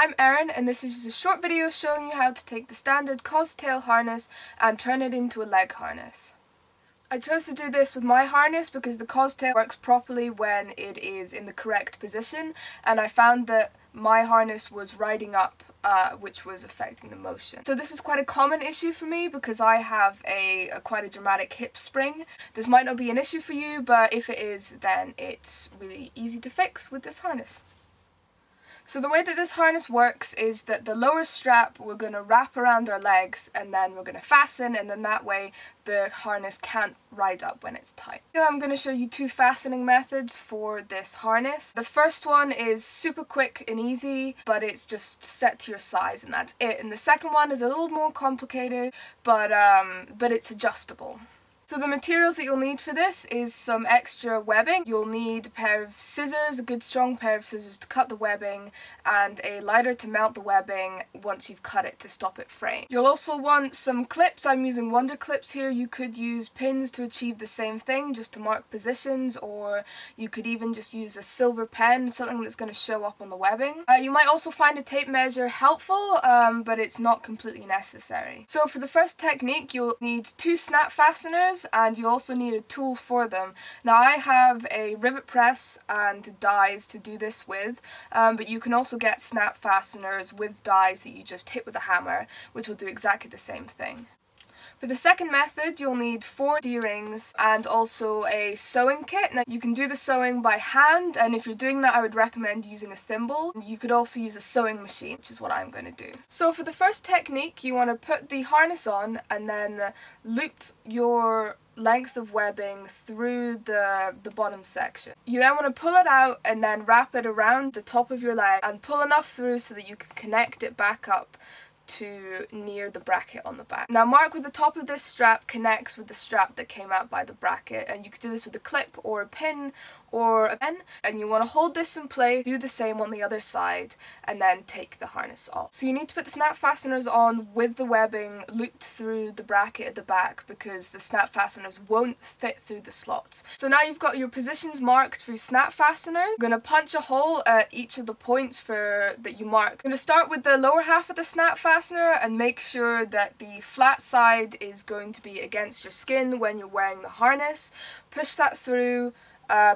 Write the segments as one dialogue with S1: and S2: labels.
S1: I'm Erin, and this is just a short video showing you how to take the standard Costail harness and turn it into a leg harness. I chose to do this with my harness because the Costail works properly when it is in the correct position, and I found that my harness was riding up, which was affecting the motion. So this is quite a common issue for me because I have quite a dramatic hip spring. This might not be an issue for you, but if it is, then it's really easy to fix with this harness. So the way that this harness works is that the lower strap we're going to wrap around our legs and then we're going to fasten, and then that way the harness can't ride up when it's tight. Now I'm going to show you two fastening methods for this harness. The first one is super quick and easy, but it's just set to your size and that's it. And the second one is a little more complicated, but it's adjustable. So the materials that you'll need for this is some extra webbing. You'll need a pair of scissors, a good strong pair of scissors to cut the webbing, and a lighter to mount the webbing once you've cut it to stop it fraying. You'll also want some clips. I'm using Wonder clips here. You could use pins to achieve the same thing, just to mark positions, or you could even just use a silver pen, something that's going to show up on the webbing. You might also find a tape measure helpful, but it's not completely necessary. So for the first technique, you'll need two snap fasteners, and you also need a tool for them. Now I have a rivet press and dies to do this with, but you can also get snap fasteners with dies that you just hit with a hammer, which will do exactly the same thing. For the second method, you'll need 4 D-rings and also a sewing kit. Now you can do the sewing by hand, and if you're doing that I would recommend using a thimble. You could also use a sewing machine, which is what I'm going to do. So for the first technique, you want to put the harness on and then loop your length of webbing through the bottom section. You then want to pull it out and then wrap it around the top of your leg and pull enough through so that you can connect it back up to near the bracket on the back. Now mark where the top of this strap connects with the strap that came out by the bracket, and you could do this with a clip or a pin or a pen, and you want to hold this in place, do the same on the other side, and then take the harness off. So you need to put the snap fasteners on with the webbing looped through the bracket at the back because the snap fasteners won't fit through the slots. So now you've got your positions marked through snap fasteners. You're going to punch a hole at each of the points that you mark. You're going to start with the lower half of the snap fastener and make sure that the flat side is going to be against your skin when you're wearing the harness. Push that through,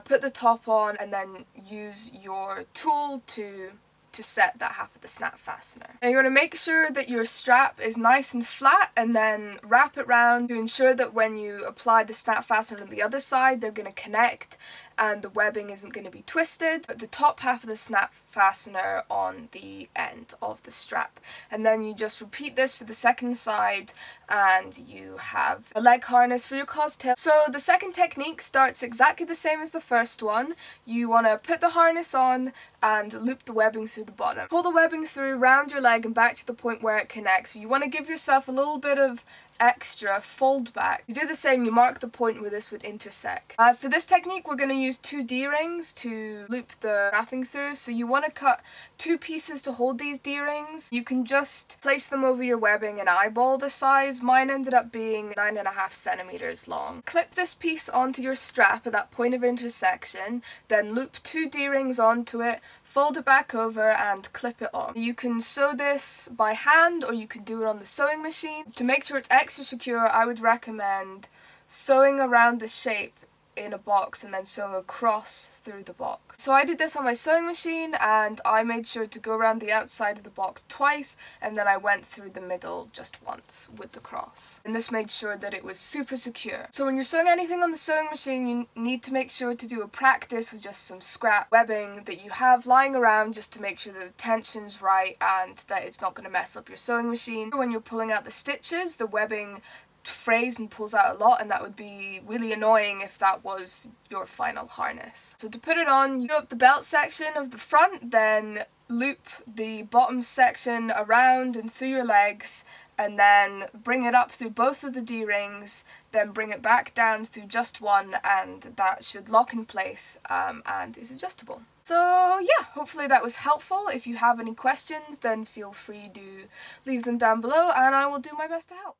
S1: put the top on, and then use your tool to set that half of the snap fastener. Now you want to make sure that your strap is nice and flat, and then wrap it round to ensure that when you apply the snap fastener on the other side, they're going to connect and the webbing isn't going to be twisted. Put the top half of the snap fastener on the end of the strap, and then you just repeat this for the second side and you have a leg harness for your Costail. So the second technique starts exactly the same as the first one. You want to put the harness on and loop the webbing through the bottom. Pull the webbing through round your leg and back to the point where it connects. You want to give yourself a little bit of extra fold back. You do the same, you mark the point where this would intersect. For this technique we're going to use 2 D-rings to loop the wrapping through, so you want to cut 2 pieces to hold these D-rings. You can just place them over your webbing and eyeball the size. Mine ended up being 9.5 centimeters long. Clip this piece onto your strap at that point of intersection, then loop 2 D-rings onto it, fold it back over and clip it on. You can sew this by hand or you can do it on the sewing machine. To make sure it's extra secure, I would recommend sewing around the shape in a box and then sewing across through the box. So I did this on my sewing machine, and I made sure to go around the outside of the box twice, and then I went through the middle just once with the cross. And this made sure that it was super secure. So when you're sewing anything on the sewing machine, you need to make sure to do a practice with just some scrap webbing that you have lying around, just to make sure that the tension's right and that it's not going to mess up your sewing machine. When you're pulling out the stitches, the webbing frays and pulls out a lot, and that would be really annoying if that was your final harness. So to put it on, you go up the belt section of the front, then loop the bottom section around and through your legs, and then bring it up through both of the D-rings, then bring it back down through just one, and that should lock in place and is adjustable. So yeah, hopefully that was helpful. If you have any questions, then feel free to leave them down below and I will do my best to help.